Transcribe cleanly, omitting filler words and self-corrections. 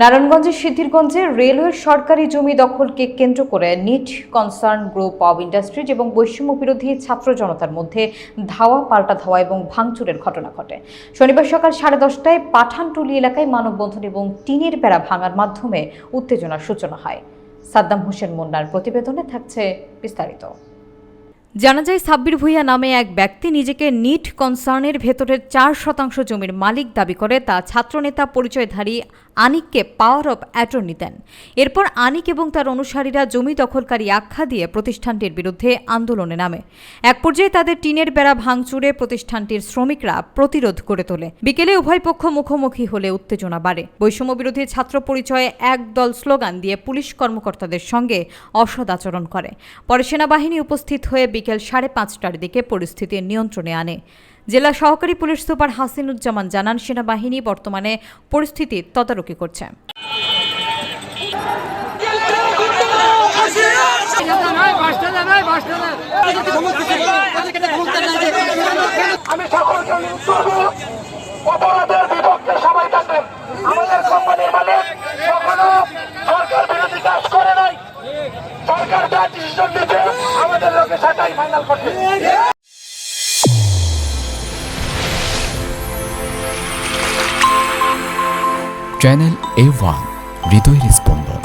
নারায়ণগঞ্জের সিদ্ধিরগঞ্জে রেলওয়ের সরকারি জমি দখলকে কেন্দ্র করে নিট কনসার্ন গ্রুপ অব ইন্ডাস্ট্রিজ এবং বৈষম্য বিরোধী ছাত্র জনতার মধ্যে ধাওয়া পাল্টা ধাওয়া এবং ভাঙচুরের ঘটনা ঘটে। শনিবার সকাল 10:30টায় পাঠানটুলি এলাকায় মানববন্ধন এবং টিনের বেড়া ভাঙার মাধ্যমে উত্তেজনার সূচনা হয়। সাদ্দাম হোসেন মুন্নার প্রতিবেদনে থাকছে বিস্তারিত। জানা যায়, সাব্বির ভুঁইয়া নামে এক ব্যক্তি নিজেকে নিট কনসার্নের ভেতরের 4% জমির মালিক দাবি করে তা ছাত্রনেতা পরিচয়ধারী আনিককে পাওয়ার অব অ্যাটর্নি দেন। এরপর আনিক এবং তার অনুসারীরা জমি দখলকারী আখ্যা দিয়ে প্রতিষ্ঠানটির বিরুদ্ধে আন্দোলনে নামে। এক পর্যায়ে তাদের টিনের বেড়া ভাঙচুরে প্রতিষ্ঠানটির শ্রমিকরা প্রতিরোধ করে তোলে। বিকেলে উভয় পক্ষ মুখোমুখি হলে উত্তেজনা বাড়ে। বৈষম্য বিরোধী ছাত্র পরিচয়ে একদল স্লোগান দিয়ে পুলিশ কর্মকর্তাদের সঙ্গে অসদাচরণ করে। পরে সেনাবাহিনী উপস্থিত হয়ে বিকেল 5:30টার দিকে পরিস্থিতি নিয়ন্ত্রণে আনে। জেলা সহকারী পুলিশ সুপার হাসিনুজ্জামান জানান, সেনাবাহিনী বর্তমানে পরিস্থিতি তদারকি করছে। আমি সকলকে অপরাধের বিপক্ষে সবাই থাকবেন। আমাদের কোম্পানির মালিক কখনো সরকার বিরোধী কাজ করে নাই। সরকার যা ডিসিশন দিতে আমাদের লোকের সেটাই ফাইনাল করবে। চ্যানেল A1 হৃদয়ের স্পন্দন।